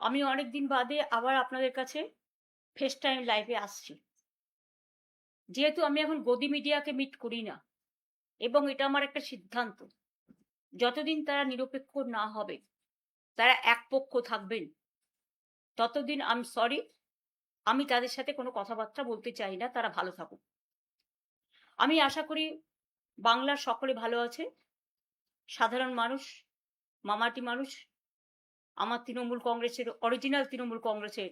আমি অনেকদিন বাদে আবার আপনাদের কাছে ফেস টাইম লাইভে আসছি। যেহেতু আমি এখন গদি মিডিয়াকে মিট করি না এবং এটা আমার একটা সিদ্ধান্ত। যতদিন তারা নিরপেক্ষ না হবে, তারা একপক্ষ থাকবেন, ততদিন সরি, আমি তাদের সাথে কোনো কথাবার্তা বলতে চাই না, তারা ভালো থাকুক। আমি আশা করি বাংলার সকলে ভালো আছে। সাধারণ মানুষ, মামাটি মানুষ, আমার তৃণমূল কংগ্রেসের, অরিজিনাল তৃণমূল কংগ্রেসের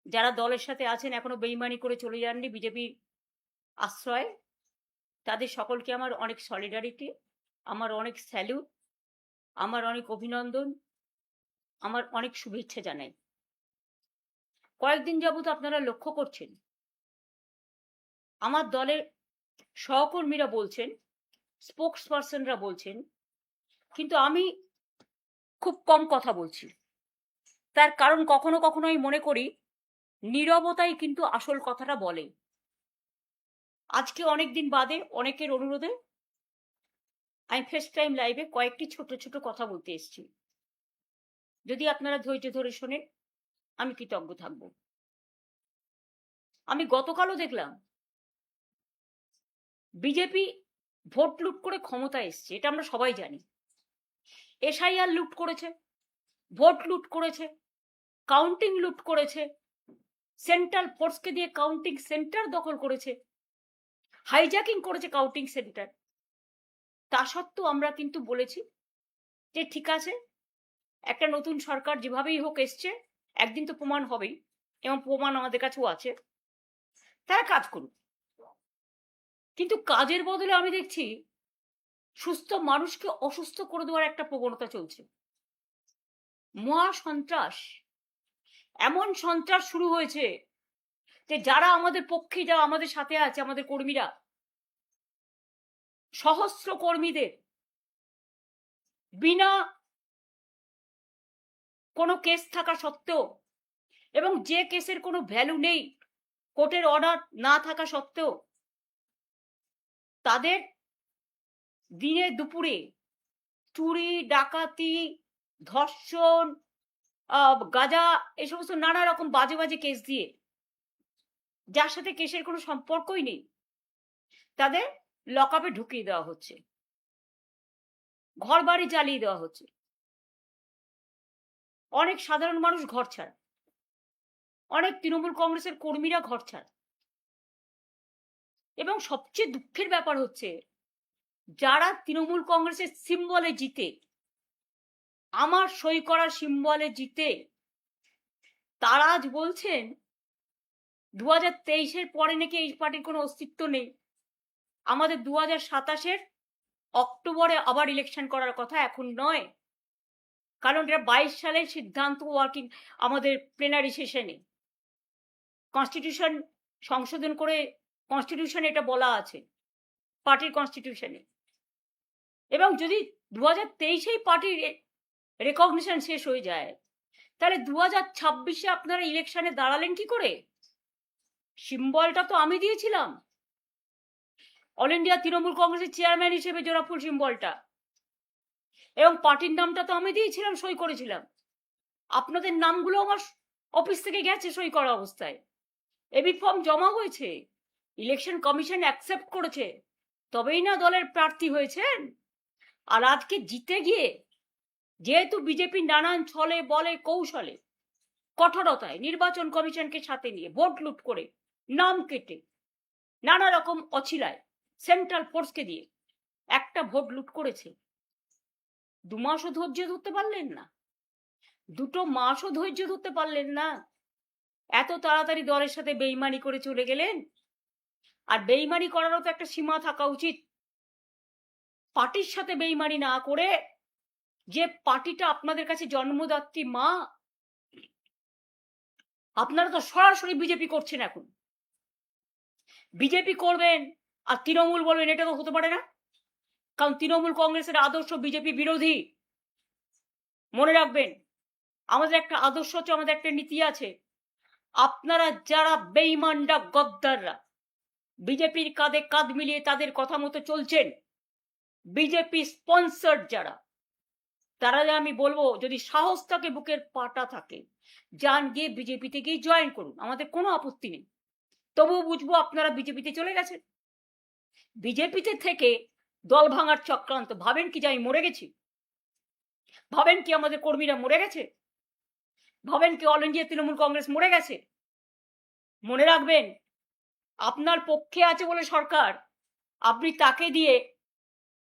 যারা দলের সাথে আছেন, এখনো বেইমানি করে চলে যাননি বিজেপির আশ্রয়, তাদের সকলকে আমার অনেক সলিডারিটি, আমার অনেক স্যালুট, আমার অনেক অভিনন্দন, আমার অনেক শুভেচ্ছা জানাই। কয়েকদিন যাবত আপনারা লক্ষ্য করছেন আমার দলের সহকর্মীরা বলছেন, স্পোকস পার্সনরা বলছেন, কিন্তু আমি খুব কম কথা বলছি। তার কারণ কখনো কখনো আমি মনে করি নীরবতাই কিন্তু আসল কথাটা বলে। আজকে অনেকদিন বাদে অনেকের অনুরোধে আমি ফেস টাইম লাইভে কয়েকটি ছোট ছোট কথা বলতে এসেছি। যদি আপনারা ধৈর্য ধরে শোনেন, আমি কৃতজ্ঞ থাকব। আমি গতকালও দেখলাম বিজেপি ভোট লুট করে ক্ষমতায় এসছে, এটা আমরা সবাই জানি। এসআইআর লুট করেছে, ভোট লুট করেছে, কাউন্টিং লুট করেছে, সেন্ট্রাল ফোর্সকে দিয়ে কাউন্টিং সেন্টার দখল করেছে, হাইজ্যাকিং করেছে কাউন্টিং সেন্টার। তা সত্ত্বেও আমরা কিন্তু বলেছি যে ঠিক আছে, একটা নতুন সরকার যেভাবেই হোক এসছে, একদিন তো প্রমাণ হবেই, এবং প্রমাণ আমাদের কাছেও আছে, তারা কাজ করুক। কিন্তু কাজের বদলে আমি দেখছি সুস্থ মানুষকে অসুস্থ করে দেওয়ার একটা প্রবণতা চলছে। মহা সন্ত্রাস, এমন সন্ত্রাস শুরু হয়েছে যে যারা আমাদের পক্ষে, যারা আমাদের সাথে আছে, আমাদের কর্মীরা, সহস্র কর্মীদের বিনা কোনো কেস থাকা সত্ত্বেও, এবং যে কেসের কোনো ভ্যালু নেই, কোর্টের অর্ডার না থাকা সত্ত্বেও, তাদের দিনে দুপুরে চুরি, ডাকাতি, ধর্ষণ, গাঁজা, এই সমস্ত নানা রকম বাজে বাজে কেস দিয়ে, যার সাথে কেসের কোনো সম্পর্কই নেই, তাদের লকআপে ঢুকিয়ে দেওয়া হচ্ছে, ঘর বাড়ি জ্বালিয়ে দেওয়া হচ্ছে। অনেক সাধারণ মানুষ ঘর ছাড়া, অনেক তৃণমূল কংগ্রেসের কর্মীরা ঘর ছাড়া। এবং সবচেয়ে দুঃখের ব্যাপার হচ্ছে, যারা তৃণমূল কংগ্রেসের সিম্বলে জিতে, আমার সই করা সিম্বলে জিতে, তারা আজ বলছেন 2023-এর পরে নাকি এই পার্টির কোনো অস্তিত্ব নেই, আমাদের 2027-এর অক্টোবরে আবার ইলেকশন করার কথা, এখন নয়। কারণ এটা 22 সালের সিদ্ধান্ত, ওয়ার্কিং আমাদের প্লেনারি সেশনে কনস্টিটিউশন সংশোধন করে, কনস্টিটিউশনে এটা বলা আছে, পার্টির কনস্টিটিউশনে। এবং যদি 2023-এই পার্টির রেকগনিশন শেষ হয়ে যায়, তাহলে 2026-এ আপনারা ইলেকশনে দাঁড়ালেন কি করে? সিম্বলটা তো আমি দিয়েছিলাম, অল ইন্ডিয়া তৃণমূল কংগ্রেসের চেয়ারম্যান হিসেবে জোড়াফুল সিম্বলটা, এবং পার্টির নামটা তো আমি দিয়েছিলাম, সই করেছিলাম। আপনাদের নামগুলো আমার অফিস থেকে গেছে সই করা অবস্থায়, এবি ফর্ম জমা হয়েছে, ইলেকশন কমিশন অ্যাকসেপ্ট করেছে, তবেই না দলের প্রার্থী হয়েছেন। আর আজকে জিতে গিয়ে, যেহেতু বিজেপি নানান ছলে বলে কৌশলে, কঠোরতায় নির্বাচন কমিশনকে সাথে নিয়ে ভোট লুট করে, নাম কেটে, নানা রকম অছিলায় সেন্ট্রাল ফোর্সকে দিয়ে একটা ভোট লুট করেছে, 2 মাসও ধৈর্য ধরতে পারলেন না, 2 মাসও ধৈর্য ধরতে পারলেন না, এত তাড়াতাড়ি দলের সাথে বেইমানি করে চলে গেলেন। আর বেইমানি করারও তো একটা সীমা থাকা উচিত। পার্টির সাথে বেইমানি না করে, যে পার্টিটা আপনাদের কাছে জন্মদাত্রী মা, আপনারা তো সরাসরি বিজেপি করছেন। এখন বিজেপি করবেন আর তৃণমূল বলবেন, এটা তো হতে পারে না, কারণ তৃণমূল কংগ্রেসের আদর্শ বিজেপি বিরোধী। মনে রাখবেন, আমাদের একটা আদর্শ আছে, আমাদের একটা নীতি আছে। আপনারা যারা বেইমানরা, গদ্দাররা, বিজেপির কাঁধে কাঁধ মিলিয়ে তাদের কথা মতো চলছেন, বিজেপি স্পন্সর যারা, তারা আমি বলবো যদি সাহস থাকে, বুকের পাটা থাকে, যান গিয়ে বিজেপিতে গিয়ে জয়েন করুন, আমাদের কোনো আপত্তি নেই। তবুও বুঝবো আপনারা বিজেপিতে চলে গেছেন। বিজেপিতে থেকে দল ভাঙার চক্রান্ত, ভাবেন কি যে আমি মরে গেছি? ভাবেন কি আমাদের কর্মীরা মরে গেছে? ভাবেন কি অল ইন্ডিয়া তৃণমূল কংগ্রেস মরে গেছে? মনে রাখবেন, আপনার পক্ষে আছে বলে সরকার, আপনি তাকে দিয়ে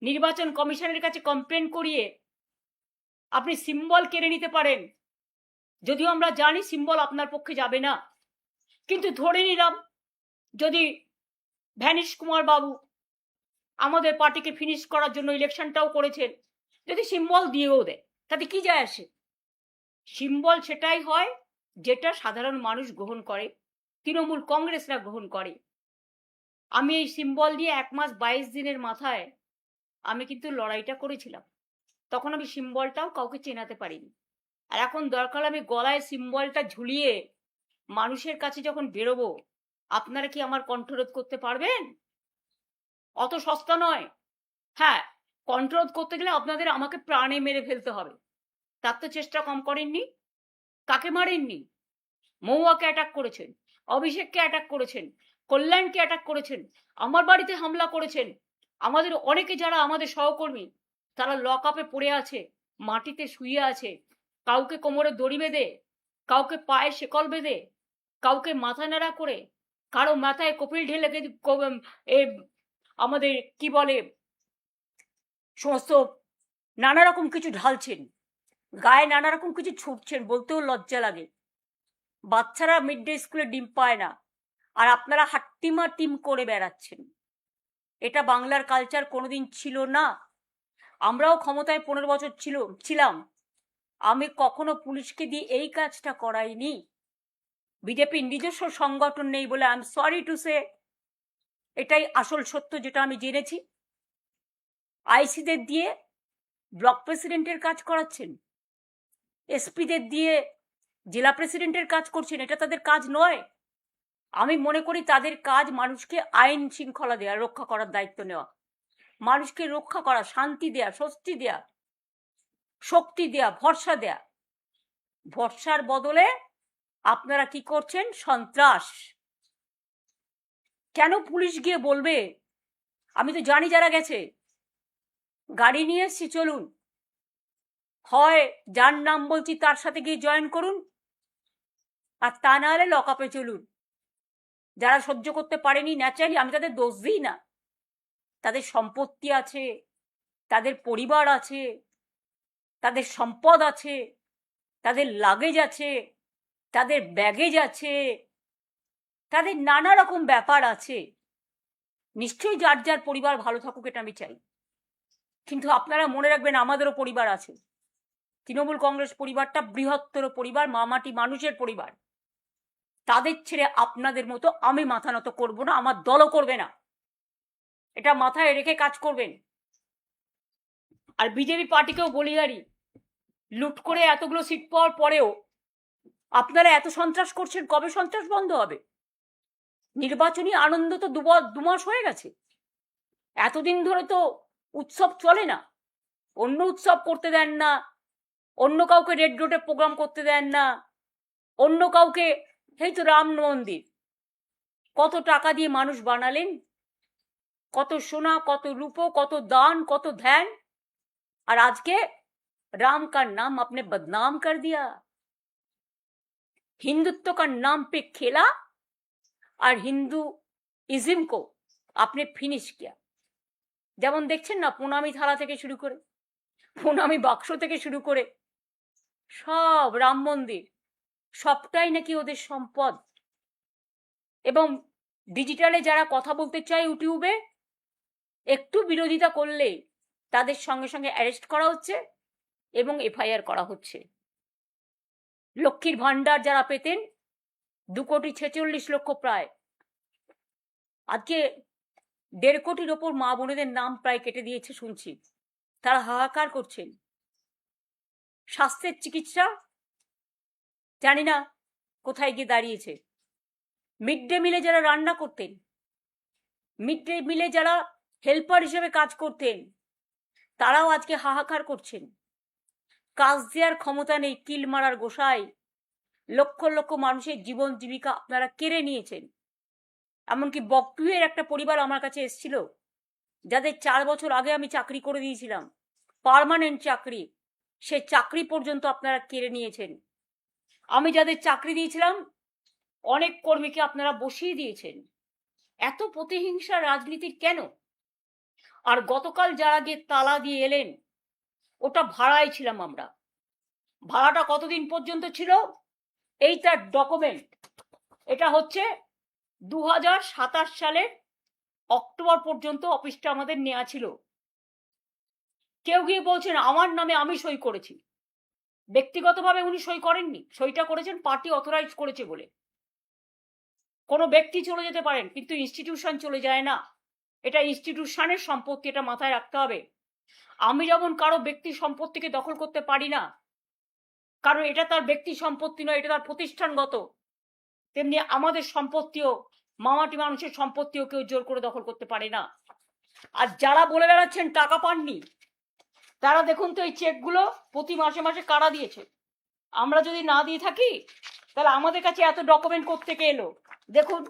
নির্বাচন কমিশনের কাছে কমপ্লেন করিয়ে আপনি সিম্বল কেড়ে নিতে পারেন। যদিও আমরা জানি সিম্বল আপনার পক্ষে যাবে না, কিন্তু ধরে নিলাম যদি ভ্যানিশ কুমার বাবু আমাদের পার্টিকে ফিনিশ করার জন্য ইলেকশনটাও করেছেন, যদি সিম্বল দিয়েও দেয় তাতে কি যায় আসে? সিম্বল সেটাই হয় যেটা সাধারণ মানুষ গ্রহণ করে, তৃণমূল কংগ্রেসরা গ্রহণ করে। আমি এই সিম্বল দিয়ে 1 মাস 22 দিনের মাথায় আমি কিন্তু লড়াইটা করেছিলাম। তখন আমি সিম্বলটাও কাউকে চেনাতে পারিনি। আর এখন দরকার আমি গলায় সিম্বলটা ঝুলিয়ে মানুষের কাছে যখন বেরোবো, আপনারা কি আমার কণ্ঠরোধ করতে পারবেন? অত সস্তা নয়। হ্যাঁ, কণ্ঠরোধ করতে গেলে আপনাদের আমাকে প্রাণে মেরে ফেলতে হবে। তার তো চেষ্টা কম করেননি। কাকে মারেননি? মহুয়াকে অ্যাটাক করেছেন, অভিষেককে অ্যাটাক করেছেন, কল্যাণকে অ্যাটাক করেছেন, আমার বাড়িতে হামলা করেছেন। আমাদের অনেকে যারা আমাদের সহকর্মী, তারা লক আপে পড়ে আছে, মাটিতে শুয়ে আছে। কাউকে কোমরে দড়ি বেঁধে, কাউকে পায়ে শেকল বেঁধে, কাউকে মাথা নেড়া করে, কারো মাথায় কপিল ঢেলে আমাদের কি বলে সমস্ত নানা রকম কিছু ঢালছেন, গায়ে নানা রকম কিছু ছুটছেন, বলতেও লজ্জা লাগে। বাচ্চারা মিড ডে স্কুলে ডিম পায় না, আর আপনারা হাট্টিমা টিম করে বেড়াচ্ছেন। এটা বাংলার কালচার কোনোদিন ছিল না। আমরাও ক্ষমতায় 15 বছর ছিলাম, আমি কখনো পুলিশকে দিয়ে এই কাজটা করাইনি। বিজেপির নিজস্ব সংগঠন নেই বলে I am sorry to say, এটাই আসল সত্য যেটা আমি জেনেছি। আইসিদের দিয়ে ব্লক প্রেসিডেন্টের কাজ করাচ্ছেন, এসপিদের দিয়ে জেলা প্রেসিডেন্টের কাজ করছেন। এটা তাদের কাজ নয়। আমি মনে করি তাদের কাজ মানুষকে আইন শৃঙ্খলা দেওয়া, রক্ষা করার দায়িত্ব নেওয়া, মানুষকে রক্ষা করা, শান্তি দেয়া, স্বস্তি দেয়া, শক্তি দেয়া, ভরসা দেয়া। ভরসার বদলে আপনারা কি করছেন? সন্ত্রাস। কেন পুলিশ গিয়ে বলবে? আমি তো জানি যারা গেছে, গাড়ি নিয়ে এসছি, চলুন, হয় যার নাম বলছি তার সাথে গিয়ে জয়েন করুন, আর তা না হলে লক আপে চলুন। যারা সহ্য করতে পারেনি ন্যাচারালি, আমি তাদের দোষ দিই না। তাদের সম্পত্তি আছে, তাদের পরিবার আছে, তাদের সম্পদ আছে, তাদের লাগেজ আছে, তাদের ব্যাগেজ আছে, তাদের নানা রকম ব্যাপার আছে। নিশ্চয়ই যার যার পরিবার ভালো থাকুক, এটা আমি চাই। কিন্তু আপনারা মনে রাখবেন, আমাদেরও পরিবার আছে। তৃণমূল কংগ্রেস পরিবারটা বৃহত্তর পরিবার, মামাটি মানুষের পরিবার। তাদের ছেড়ে আপনাদের মতো আমি মাথা নত করবো না, আমার দলও করবে না। এটা মাথায় রেখে কাজ করবেন। আর বিজেপি পার্টিকেও বলি, লুট করে এতগুলো সিট পাওয়ার পরেও আপনারা এত সন্ত্রাস করছেন, কবে সন্ত্রাস বন্ধ হবে? নির্বাচনী আনন্দ তো 2 মাস হয়ে গেছে। এতদিন ধরে তো উৎসব চলে না, অন্য উৎসব করতে দেন না, অন্য কাউকে রেড রোডে প্রোগ্রাম করতে দেন না, অন্য কাউকে, এই তো রাম মন্দির কত টাকা দিয়ে মানুষ বানালেন, কত সোনা, কত রূপো, কত দান, কত ধ্যান, আর আজকে राम का नाम आपने बदनाम कर दिया, हिंदुत्व का नाम पे खेला और हिंदुइज्म को आपने फिनिश किया। যেমন দেখছেন না, প্রণামী থালা থেকে শুরু করে, প্রণামী বাক্স থেকে শুরু করে সব, রাম মন্দির সবটাই নাকি ওদের সম্পদ। এবং ডিজিটালে যারা কথা বলতে চায় ইউটিউবে, একটু বিরোধিতা করলে তাদের সঙ্গে সঙ্গে অ্যারেস্ট করা হচ্ছে এবং এফআইআর করা হচ্ছে। লক্ষ্মীর ভান্ডার যারা পেতেন 2,46,00,000 প্রায়, আজকে 1.5 কোটির ওপর মা বোনেদের নাম প্রায় কেটে দিয়েছে শুনছি। তারা হাহাকার করছেন। স্বাস্থ্যের চিকিৎসা জানি না কোথায় গিয়ে দাঁড়িয়েছে। মিড ডে মিলে যারা রান্না করতেন, মিড ডে মিলে যারা হেল্পার হিসেবে কাজ করতেন, তারাও আজকে হাহাকার করছেন। কাজ দেওয়ার ক্ষমতা নেই, কিল মারার গোসাই। লক্ষ লক্ষ মানুষের জীবন জীবিকা আপনারা কেড়ে নিয়েছেন। এমনকি বকটুয়ের একটা পরিবার আমার কাছে এসেছিল, যাদের 4 বছর আগে আমি চাকরি করে দিয়েছিলাম, পার্মানেন্ট চাকরি, সে চাকরি পর্যন্ত আপনারা কেড়ে নিয়েছেন। আমি যাদের চাকরি দিয়েছিলাম অনেক কর্মীকে আপনারা বসিয়ে দিয়েছেন। এত প্রতিহিংসা রাজনীতি কেন? আর গতকাল যারা গিয়ে তালা দিয়ে এলেন, ওটা ভাড়ায় ছিলাম আমরা। ভাড়াটা কতদিন পর্যন্ত ছিল? এই তার ডকুমেন্ট। এটা হচ্ছে 2027 সালের অক্টোবর পর্যন্ত অফিসটা আমাদের নেওয়া ছিল। কেউ গিয়ে বলছেন আমার নামে আমি সই করেছি। ব্যক্তিগতভাবে উনি সই করেননি, সইটা করেছেন পার্টি অথরাইজ করেছে বলে। কোনো ব্যক্তি চলে যেতে পারেন, কিন্তু ইনস্টিটিউশন চলে যায় না। এটা ইনস্টিটিউশনের সম্পত্তি, এটা মাথায় রাখতে হবে। আমি যেমন কারো ব্যক্তি সম্পত্তিকে দখল করতে পারি না, কারণ এটা তার ব্যক্তি সম্পত্তি নয়, এটা তার প্রতিষ্ঠানগত, তেমনি আমাদের সম্পত্তিও, মামাটি মানুষের সম্পত্তিও কেউ জোর করে দখল করতে পারে না। আর যারা বলে বেড়াচ্ছেন টাকা পাননি, তারা দেখুন তো এই চেকগুলো প্রতি মাসে মাসে কারা দিয়েছে। আমরা যদি না দিয়ে থাকি তাহলে আমাদের কাছে এত ডকুমেন্ট কোত্থেকে এলো? দেখুন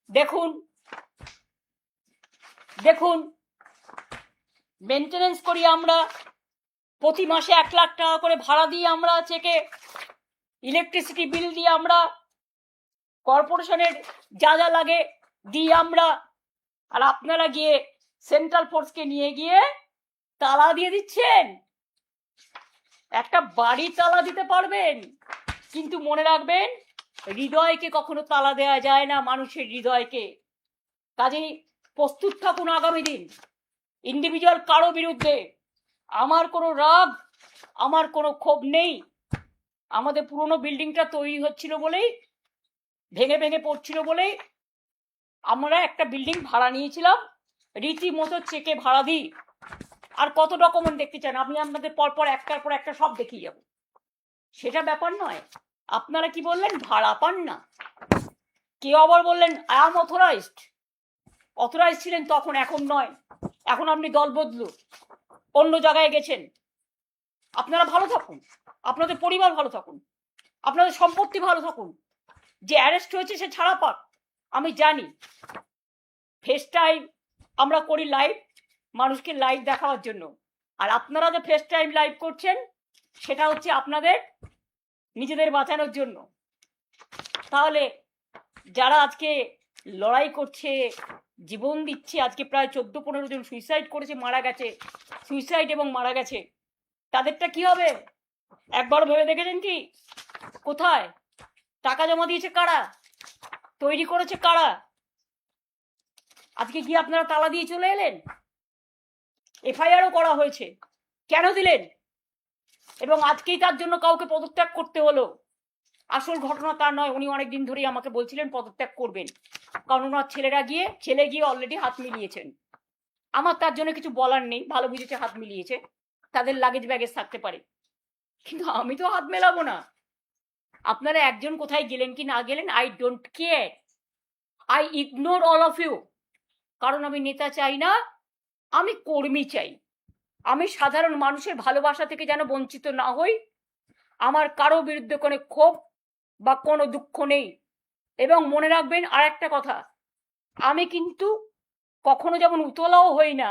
দেখুন দেখুন, মেনটেনেন্স করি আমরা, প্রতি মাসে 1 লাখ টাকা করে ভাড়া দিয়ে আমরা চেকে, ইলেকট্রিসিটি বিল দিয়ে আমরা, কর্পোরেশনের যা যা লাগে দিই আমরা। আর আপনারা গিয়ে সেন্ট্রাল ফোর্সকে নিয়ে গিয়ে তালা দিয়ে দিচ্ছেন। একটা বাড়ি তালা দিতে পারবেন, কিন্তু মনে রাখবেন হৃদয়কে কখনো তালা দেওয়া যায় না, মানুষের হৃদয়কে। কাজেই প্রস্তুত থাকুন আগামী দিন ইন্ডিভিজুয়াল কারো বিরুদ্ধে। আমার কোনো রাগ, আমার কোনো ক্ষোভ নেই। আমাদের পুরনো বিল্ডিংটা তৈরি হচ্ছিল বলেই, ভেঙে ভেঙে পড়ছিল বলেই আমরা একটা বিল্ডিং ভাড়া নিয়েছিলাম, রীতিমতো চেকে ভাড়া দিই। আর কত ডকুমেন্ট দেখতে চান? আমি আপনাদের পরপর একটার পর একটা সব দেখিয়ে যাব, সেটা ব্যাপার নয়। আপনারা কি বললেন? ভাড়া পান না। কেউ আবার বললেন আই এম অথরাইজড। অথরাইজ ছিলেন তখন, এখন নয়। এখন আপনি দল বদলু, অন্য জায়গায় গেছেন। আপনারা ভালো থাকুন, আপনাদের পরিবার ভালো থাকুন, আপনাদের সম্পত্তি ভালো থাকুন। যে অ্যারেস্ট হয়েছে সে ছাড়া পাক। আমি জানি ফেস টাইম আমরা করি লাইভ, মানুষকে লাইভ দেখাবার জন্য। আর আপনারা যে ফেস টাইম লাইভ করছেন সেটা হচ্ছে আপনাদের নিজেদের বাঁচানোর জন্য। তাহলে যারা আজকে লড়াই করছে, জীবন দিচ্ছে, আজকে প্রায় 14-15 জন সুইসাইড করেছে, মারা গেছে, সুইসাইড এবং মারা গেছে, তাদেরটা কি হবে? একবার ভেবে দেখেছেন কি? কোথায় টাকা জমা দিয়েছে কারা? তৈরি করেছে কারা? আজকে কি আপনারা তালা দিয়ে চলে এলেন? এফআইআরও করা হয়েছে, কেন দিলেন? এবং আজকেই তার জন্য কাউকে পদত্যাগ করতে হলো। আসল ঘটনা তা নয়। উনি অনেকদিন ধরেই আমাকে বলছিলেন পদত্যাগ করবেন, কারণ ওনার ছেলে গিয়ে অলরেডি হাত মিলিয়েছেন। আমার তার জন্য কিছু বলার নেই, ভালো বুঝেছে হাত মিলিয়েছে, তাদের লাগেজ ব্যাগেজ থাকতে পারে, কিন্তু আমি তো হাত মেলাবো না। আপনারা একজন কোথায় গেলেন কি না গেলেন, I don't care, I ignore all of you. কারণ আমি নেতা চাই না, আমি কর্মী চাই। আমি সাধারণ মানুষের ভালোবাসা থেকে যেন বঞ্চিত না হই। আমার কারো বিরুদ্ধে কোনো ক্ষোভ বা কোনো দুঃখ নেই। এবং মনে রাখবেন আর একটা কথা, আমি কিন্তু কখনো যেমন উতলাও হই না,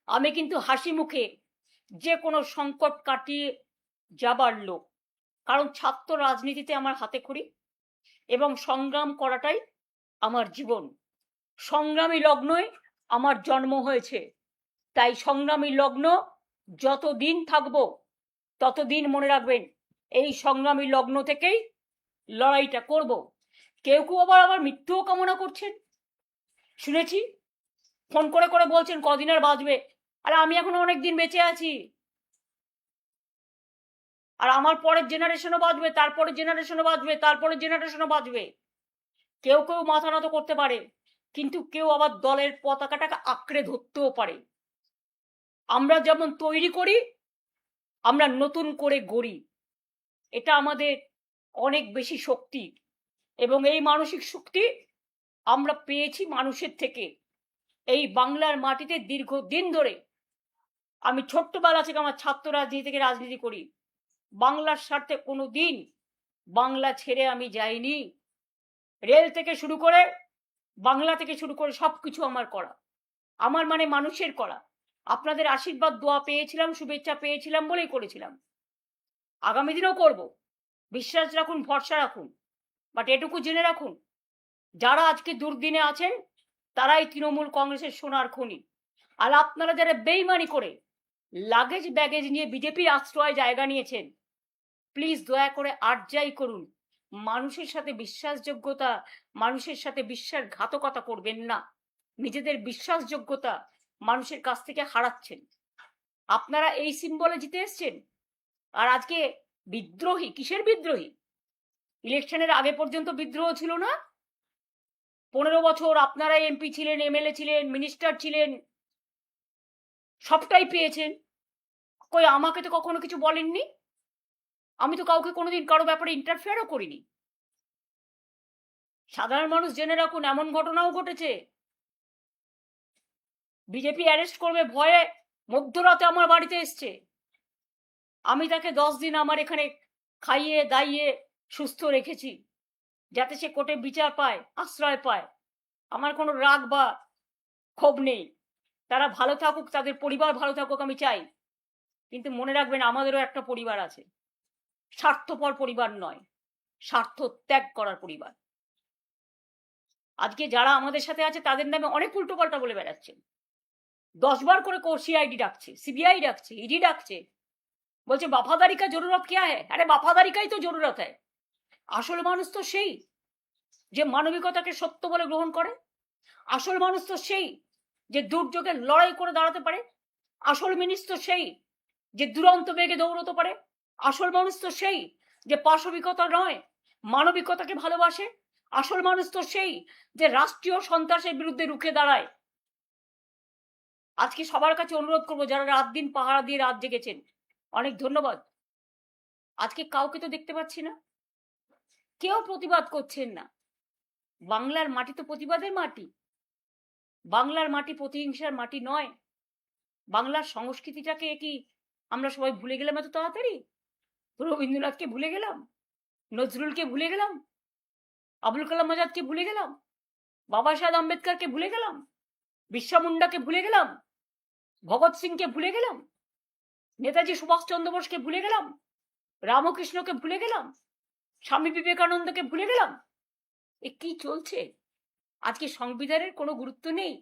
আমি কিন্তু হাসি মুখে যে কোনো সংকট কাটিয়ে যাবার লোক। কারণ ছাত্র রাজনীতিতে আমার হাতে খড়ি এবং সংগ্রাম করাটাই আমার জীবন। সংগ্রামী লগ্নে আমার জন্ম হয়েছে, তাই সংগ্রামী লগ্ন যতদিন থাকবো ততদিন মনে রাখবেন এই সংগ্রামী লগ্ন থেকেই লড়াইটা করব। কেউ কেউ আবার মৃত্যুও কামনা করছেন, শুনেছি ফোন করে করে বলছেন কদিন আর বাঁচবে। আরে আমি এখনো অনেক দিন বেঁচে আছি, আর আমার পরের জেনারেশনও বাঁচবে, তারপরের জেনারেশনও বাঁচবে, তারপরের জেনারেশনও বাঁচবে। কেউ কেউ মাথা নত করতে পারে, কিন্তু কেউ আবার দলের পতাকাটাকে আঁকড়ে ধরতেও পারে। আমরা যেমন তৈরি করি, আমরা নতুন করে গড়ি, এটা আমাদের অনেক বেশি শক্তি। এবং এই মানসিক শক্তি আমরা পেয়েছি মানুষের থেকে। এই বাংলার মাটিতে দীর্ঘদিন ধরে আমি ছোট্টবেলা থেকে আমার ছাত্র রাজনীতি থেকে রাজনীতি করি, বাংলার স্বার্থে কোনোদিন বাংলা ছেড়ে আমি যাইনি। রেল থেকে শুরু করে বাংলা থেকে শুরু করে সবকিছু আমার করা, আমার মানে মানুষের করা। আপনাদের আশীর্বাদ দোয়া পেয়েছিলাম, শুভেচ্ছা পেয়েছিলাম বলেই করেছিলাম, আগামী দিনেও করব। বিশ্বাস রাখুন, ভরসা রাখুন। বাট এটুকু জেনে রাখুন, যারা আজকে দুর্দিনে আছেন তারাই তৃণমূল কংগ্রেসের সোনার খনি। আর আপনারা যারা বেইমানি করে লাগেজ ব্যাগেজ নিয়ে বিজেপির আশ্রয় জায়গা নিয়েছেন, প্লিজ দয়া করে আর যাই করুন, মানুষের সাথে বিশ্বাসযোগ্যতা, মানুষের সাথে বিশ্বাসঘাতকতা করবেন না। নিজেদের বিশ্বাসযোগ্যতা মানুষের কাছ থেকে হারাচ্ছেন। আপনারা এই সিম্বলে জিতে এসছেন, আর আজকে বিদ্রোহী। কিসের বিদ্রোহী? ইলেকশনের আগে পর্যন্ত বিদ্রোহ ছিল না? 15 বছর আপনারা এমপি ছিলেন, এমএলএ ছিলেন, মিনিস্টার ছিলেন, সবটাই পেয়েছেন। কই আমাকে তো কখনো কিছু বলেননি। আমি তো কাউকে কোনোদিন কারো ব্যাপারে ইন্টারফেয়ারও করিনি। সাধারণ মানুষ জেনে রাখুন, এমন ঘটনাও ঘটেছে, বিজেপি অ্যারেস্ট করবে ভয়ে মধ্যরাতে আমার বাড়িতে এসছে। আমি তাকে 10 দিন আমার এখানে খাইয়ে দাইয়ে সুস্থ রেখেছি, যাতে সে কোর্টে বিচার পায়, আশ্রয় পায়। আমার কোনো রাগ বা ক্ষোভ নেই, তারা ভালো থাকুক, তাদের পরিবার ভালো থাকুক, আমি চাই। কিন্তু মনে রাখবেন, আমাদেরও একটা পরিবার আছে, স্বার্থপর পরিবার নয়, স্বার্থ ত্যাগ করার পরিবার। আজকে যারা আমাদের সাথে আছে তাদের নামে অনেক উল্টোপাল্টা বলে বেড়াচ্ছেন। 10 বার করে সিআইডি ডাকছে, সিবিআই ডাকছে, ইডি ডাকছে, বলছে वफादारी का जरूरत क्या है। আরে वफादारी का ही तो जरूरत है। আসল মানুষ তো সেই যে মানবিকতাকে সত্য বলে গ্রহণ করে। আসল মানুষ তো সেই যে দুর্যোগে লড়াই করে দাঁড়াতে পারে। আসল মানুষ তো সেই যে দুরন্ত বেগে দৌড়তে পারে। আসল মানুষ তো সেই যে পাশবিকতা নয়, মানবিকতাকে ভালোবাসে। আসল মানুষ তো সেই যে রাষ্ট্রীয় সন্ত্রাসের বিরুদ্ধে রুখে দাঁড়ায়। আজকে সবার কাছে অনুরোধ করবো, যারা রাত দিন পাহারা দিয়ে রাত জেগেছেন, অনেক ধন্যবাদ। আজকে কাউকে তো দেখতে পাচ্ছি না, কেউ প্রতিবাদ করছেন না। বাংলার মাটি তো প্রতিবাদের মাটি। বাংলার মাটি প্রতিহিংসার মাটি নয়। বাংলার সংস্কৃতিটাকে কি আমরা সবাই ভুলে গেলাম এত তাড়াতাড়ি? রবীন্দ্রনাথকে ভুলে গেলাম, নজরুলকে ভুলে গেলাম, আবুল কালাম আজাদকে ভুলে গেলাম, বাবা সাহেব আম্বেদকরকে ভুলে গেলাম, বিরসা মুন্ডাকে ভুলে গেলাম, ভগৎ সিংকে ভুলে গেলাম, নেতাজি সুভাষচন্দ্র বোসকে ভুলে গেলাম, রামকৃষ্ণকে ভুলে গেলাম, স্বামী বিবেকানন্দকে ভুলে গেলাম। এ কি চলছে? আজকে সংবিধানের কোনো গুরুত্ব নেই।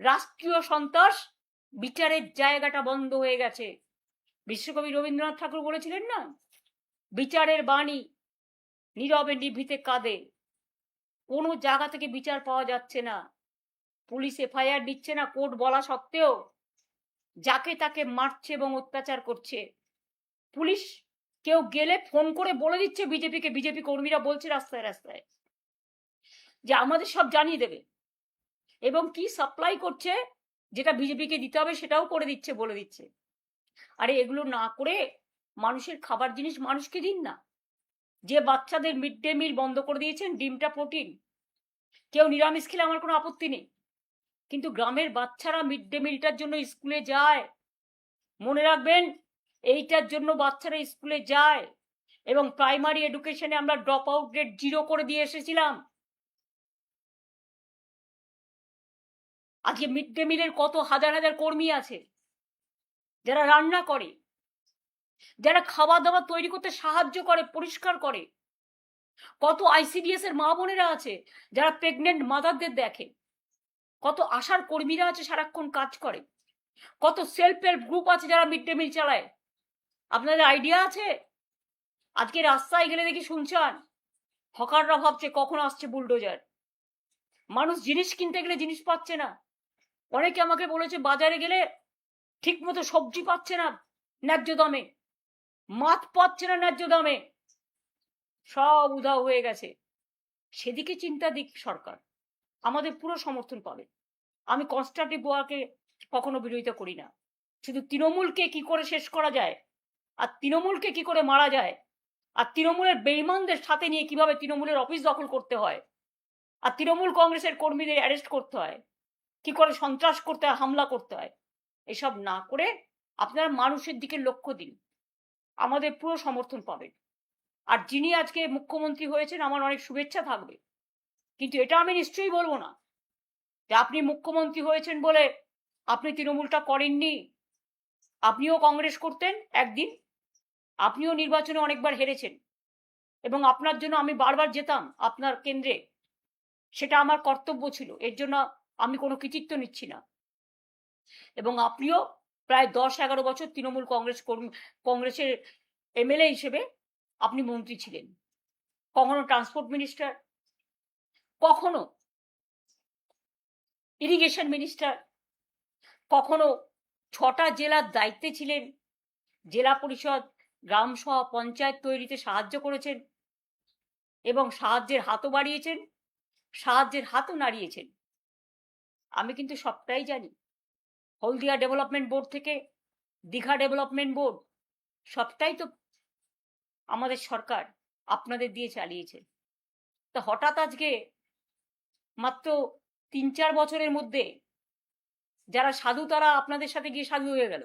রাষ্ট্রীয় সন্ত্রাস, বিচারের জায়গাটা বন্ধ হয়ে গেছে। বিশ্বকবি রবীন্দ্রনাথ ঠাকুর বলেছিলেন না, বিচারের বাণী নীরবে নিভৃতে কাঁদে। কোনো জায়গা থেকে বিচার পাওয়া যাচ্ছে না। পুলিশ এফআইআর দিচ্ছে না কোর্ট বলা সত্ত্বেও, যাকে তাকে মারছে এবং অত্যাচার করছে। পুলিশ কেউ গেলে ফোন করে বলে দিচ্ছে বিজেপিকে, বিজেপি কর্মীরা বলছে রাস্তায় রাস্তায় যে আমাদের সব জানিয়ে দেবে, এবং কি সাপ্লাই করছে যেটা বিজেপিকে দিতে হবে সেটাও করে দিচ্ছে, বলে দিচ্ছে। আরে এগুলো না করে মানুষের খাবার জিনিস মানুষকে দিন না। যে বাচ্চাদের মিড ডে মিল বন্ধ করে দিয়েছেন, ডিমটা প্রোটিন, কেউ নিরামিষ খেলে আমার কোনো আপত্তি নেই, কিন্তু গ্রামের বাচ্চারা মিড ডে মিলটার জন্য স্কুলে যায়। মনে রাখবেন, এইটার জন্য বাচ্চারা স্কুলে যায়। এবং প্রাইমারি এডুকেশনে আমরা ড্রপ আউট রেট 0 করে দিয়ে এসেছিলাম। আজকে মিড ডে মিলের কত হাজার হাজার কর্মী আছে যারা রান্না করে, যারা খাওয়া দাওয়া তৈরি করতে সাহায্য করে, পরিষ্কার করে। কত আইসিডিএস এর মা বোনেরা আছে যারা প্রেগনেন্ট মাদারদের দেখে। কত আশার কর্মীরা আছে সারাক্ষণ কাজ করে। কত সেলফ হেল্প গ্রুপ আছে যারা মিড ডে মিল চালায়। আপনাদের আইডিয়া আছে? আজকে রাস্তায় গেলে দেখি শুনছেন হকাররা ভাবছে কখন আসছে বুলডোজার। মানুষ জিনিস কিনতে গেলে জিনিস পাচ্ছে না। অনেকে আমাকে বলেছে বাজারে গেলে ঠিক মতো সবজি পাচ্ছে না ন্যায্য দামে, মাছ পাচ্ছে না ন্যায্য দামে, সব উধাও হয়ে গেছে। সেদিকে চিন্তা দিক সরকার, আমাদের পুরো সমর্থন পাবে। আমি কনস্ট্রাকটিভ ওয়ার্কে কখনো বিরোধিতা করি না। শুধু তৃণমূলকে কি করে শেষ করা যায়, আর তৃণমূলকে কি করে মারা যায়, আর তৃণমূলের বেঈমানদের সাথে নিয়ে কিভাবে তৃণমূলের অফিস দখল করতে হয়, আর তৃণমূল কংগ্রেসের কর্মীদের অ্যারেস্ট করতে হয়, কি করে সন্ত্রাস করতে হয়, হামলা করতে হয়, এসব না করে আপনারা মানুষের দিকে লক্ষ্য দিন, আমাদের পুরো সমর্থন পাবেন। আর যিনি আজকে মুখ্যমন্ত্রী হয়েছেন আমার অনেক শুভেচ্ছা থাকবে, কিন্তু এটা আমি নিশ্চয়ই বলবো না যে আপনি মুখ্যমন্ত্রী হয়েছেন বলে আপনি তৃণমূলটা করেননি। আপনিও কংগ্রেস করতেন একদিন, আপনিও নির্বাচনে অনেকবার হেরেছেন এবং আপনার জন্য আমি বারবার যেতাম আপনার কেন্দ্রে, সেটা আমার কর্তব্য ছিল, এর জন্য আমি কোনো কৃতিত্ব নিচ্ছি না। এবং আপনিও প্রায় 10-11 বছর তৃণমূল কংগ্রেসের এমএলএ হিসেবে আপনি মন্ত্রী ছিলেন, কখনো ট্রান্সপোর্ট মিনিস্টার, কখনো ইরিগেশন মিনিস্টার, কখনো 6টা জেলার দায়িত্বে ছিলেন, জেলা পরিষদ, গ্রাম সভা, পঞ্চায়েত তৈরিতে সাহায্য করেছেন এবং সাহায্যের হাতও বাড়িয়েছেন, সাহায্যের হাতও নাড়িয়েছেন। আমি কিন্তু সবটাই জানি। হলদিয়া ডেভেলপমেন্ট বোর্ড থেকে দীঘা ডেভেলপমেন্ট বোর্ড, সবটাই তো আমাদের সরকার আপনাদের দিয়ে চালিয়েছে। তা হঠাৎ আজকে মাত্র 3-4 বছরের মধ্যে যারা সাধু তারা আপনাদের সাথে গিয়ে সাধু হয়ে গেল,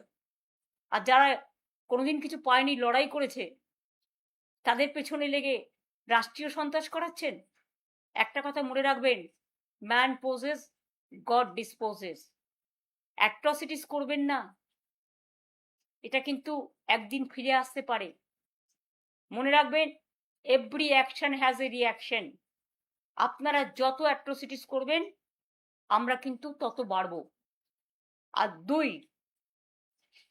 আর যারা কোনোদিন কিছু পায়নি, লড়াই করেছে, তাদের পেছনে লেগে রাষ্ট্রীয় সন্ত্রাস করাচ্ছেন। একটা কথা মনে রাখবেন, man poses, god disposes. Atrocities করবেন না, এটা কিন্তু একদিন ফিরে আসতে পারে। মনে রাখবেন, every action has a reaction. আপনারা যত অ্যাট্রসিটিস করবেন আমরা কিন্তু তত বাড়ব। আর 2,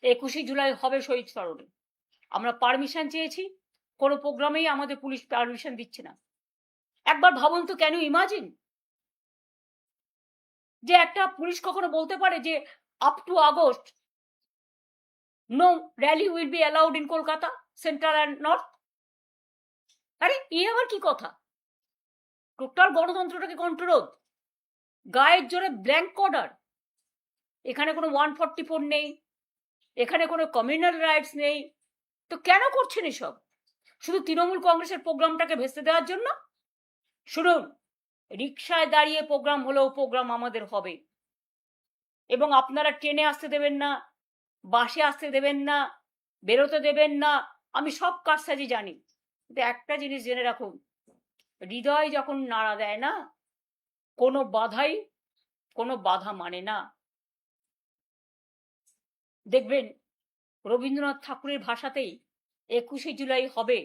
21শে জুলাই হবে শহীদ স্মরণে। আমরা পারমিশন চেয়েছি, কোনো প্রোগ্রামেই আমাদের পুলিশ পারমিশন দিচ্ছে না। একবার ভাবুন তো, কেন ইমাজিন যে একটা পুলিশ কখনো বলতে পারে যে up to August no rally will be allowed in Kolkata central and north. আরে এ আবার কি কথা? টোটাল গণতন্ত্রটাকে কন্ট্রোল, গায়ের জোরে ব্ল্যাঙ্ক অর্ডার। এখানে কোনো 144 নেই, এখানে কোনো কমিউনাল রাইটস নেই, তো কেন করছেন এসব? শুধু তৃণমূল কংগ্রেসের প্রোগ্রামটাকে ভেস্তে দেওয়ার জন্য? শুনুন, রিকশায় দাঁড়িয়ে প্রোগ্রাম হলেও প্রোগ্রাম আমাদের হবে, এবং আপনারা ট্রেনে আসতে দেবেন না, বাসে আসতে দেবেন না, বেরোতে দেবেন না, আমি সব কারসাজি জানি। কিন্তু একটা জিনিস জেনে রাখুন, হৃদয় যখন নাড়া দেয় না, কোনো বাধাই কোনো বাধা মানে না। দেখবেন রবীন্দ্রনাথ ঠাকুরের ভাষাতেই 21শে জুলাই হবে,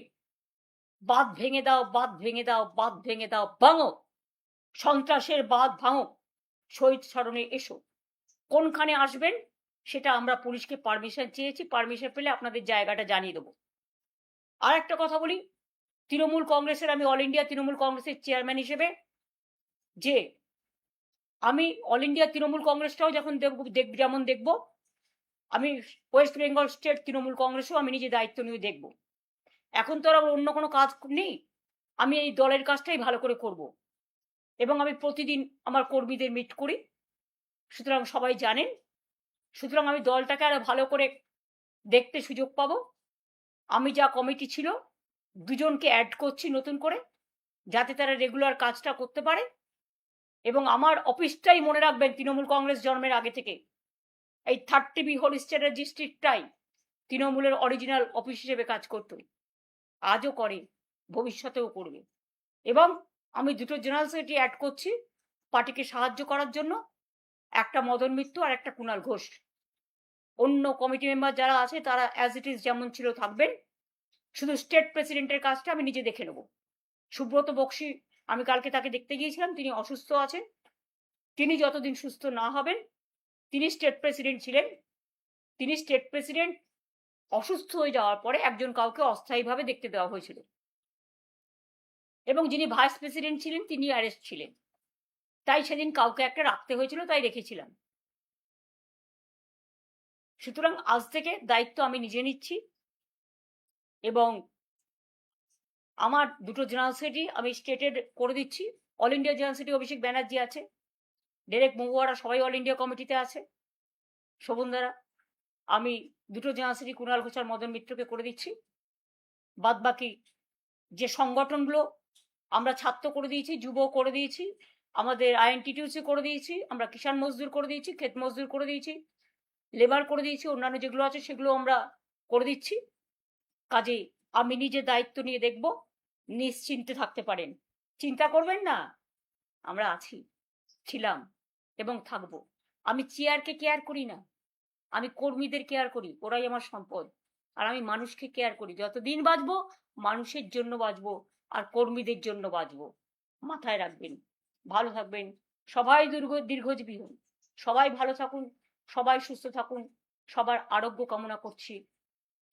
বাঁধ ভেঙে দাও, বাঁধ ভেঙে দাও, বাঁধ ভেঙে দাও, ভাঙো সন্ত্রাসের বাঁধ ভাঙো, শহীদ স্মরণে এসো। কোনখানে আসবেন সেটা আমরা পুলিশকে পারমিশন চেয়েছি, পারমিশন পেলে আপনাদের জায়গাটা জানিয়ে দেবো। আর একটা কথা বলি, তৃণমূল কংগ্রেসের, আমি অল ইন্ডিয়া তৃণমূল কংগ্রেসের চেয়ারম্যান হিসেবে, যে আমি অল ইন্ডিয়া তৃণমূল কংগ্রেসটাও যখন যেমন দেখব, আমি ওয়েস্ট বেঙ্গল স্টেট তৃণমূল কংগ্রেসও আমি নিজে দায়িত্ব নিয়ে দেখব। এখন তো আর অন্য কোনো কাজ নেই, আমি এই দলের কাজটাই ভালো করে করব এবং আমি প্রতিদিন আমার কর্মীদের মিট করি, সুতরাং সবাই জানেন। সুতরাং আমি দলটাকে আরো ভালো করে দেখতে সুযোগ পাবো। আমি যা কমিটি ছিল 2 জনকে অ্যাড করছি নতুন করে, যাতে তারা রেগুলার কাজটা করতে পারে। এবং আমার অফিসটাই মনে রাখবেন, তৃণমূল কংগ্রেস জন্মের আগে থেকে এই 30B হোল স্টেটের ডিস্ট্রিক্টটাই তৃণমূলের অরিজিনাল অফিস হিসেবে কাজ করত, আজও করে, ভবিষ্যতেও করবে। এবং আমি 2টো জেনারেল সেক্রেটারি অ্যাড করছি পার্টিকে সাহায্য করার জন্য, একটা মদন মিত্র আর একটা কুণাল ঘোষ। অন্য কমিটি মেম্বার যারা আছে তারা অ্যাজ ইট ইজ যেমন ছিল থাকবেন, শুধু স্টেট প্রেসিডেন্টের কাজটা আমি নিজে দেখে নেব। সুব্রত বক্সি, আমি কালকে তাকে দেখতে গিয়েছিলাম, তিনি অসুস্থ আছেন, তিনি যতদিন সুস্থ না হবেন, তিনি স্টেট প্রেসিডেন্ট ছিলেন, তিনি স্টেট প্রেসিডেন্ট অসুস্থ হয়ে যাওয়ার পরে একজন কাউকে অস্থায়ীভাবে দেখতে দেওয়া হয়েছিল, এবং যিনি ভাইস প্রেসিডেন্ট ছিলেন তিনি অ্যারেস্ট ছিলেন, তাই সেদিন কাউকে একটা রাখতে হয়েছিল, তাই রেখেছিলাম। সুতরাং আজ থেকে দায়িত্ব আমি নিজে নিচ্ছি এবং আমার 2টো জেনারেল সেক্রেটারি আমি স্টেটের করে দিচ্ছি। All India general secretary Abhishek Banerjee আছে, ডেরেক মহুয়ারা সবাই অল ইন্ডিয়া কমিটিতে আছে, শোভনদারা। আমি 2টো জেনারেল সেক্রেটারি কুণাল ঘোষ আর মদন মিত্রকে করে দিচ্ছি। বাদ বাকি যে সংগঠনগুলো আমরা ছাত্র করে দিয়েছি, যুব করে দিয়েছি, আমাদের আইএনটিটিউসি করে দিয়েছি, আমরা কিষাণ মজদুর করে দিয়েছি, ক্ষেত মজদুর করে দিয়েছি, লেবার করে দিয়েছি, অন্যান্য যেগুলো আছে সেগুলো আমরা করে দিচ্ছি। কাজেই আমি নিজে দায়িত্ব নিয়ে দেখব, নিশ্চিন্তে থাকতে পারেন। চিন্তা করবেন না, আমরা আছি, ছিলাম এবং থাকবো। আমি চেয়ারকে কেয়ার করি না। আমি কর্মীদের কেয়ার করি, ওরাই আমার সম্পদ। আর আমি মানুষকে কেয়ার করি। যতদিন বাঁচবো, মানুষের জন্য বাঁচবো আর কর্মীদের জন্য বাঁচবো। মাথায় রাখবেন। ভালো থাকবেন। সবাই দীর্ঘজীবী হন। সবাই ভালো থাকুন, সবাই সুস্থ থাকুন। সবার আরোগ্য কামনা করছি।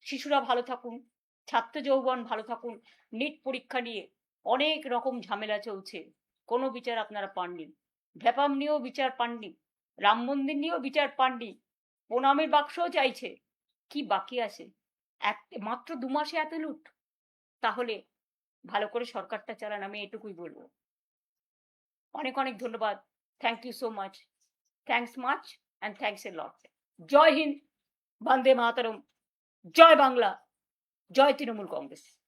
শিশুরা ভালো থাকুন, ছাত্র যৌবন ভালো থাকুন। নিট পরীক্ষা নিয়ে অনেক রকম ঝামেলা চলছে। কোনো বিচার আপনারা পাননি। ভ্যাপাম নিয়েও বিচার পাননি। রাম মন্দির নিয়েও বিচার পাননি। প্রণামের বাক্সও চাইছে। কি বাকি আছে? মাত্র ২ মাসে এত লুট? তাহলে ভালো করে সরকারটা চালান, আমি এটুকুই বলবো। অনেক অনেক ধন্যবাদ। Thank you so much. Thanks much and thanks a lot. জয় হিন্দ, বন্দে মাতরম, জয় বাংলা, জয় তৃণমূল কংগ্রেস।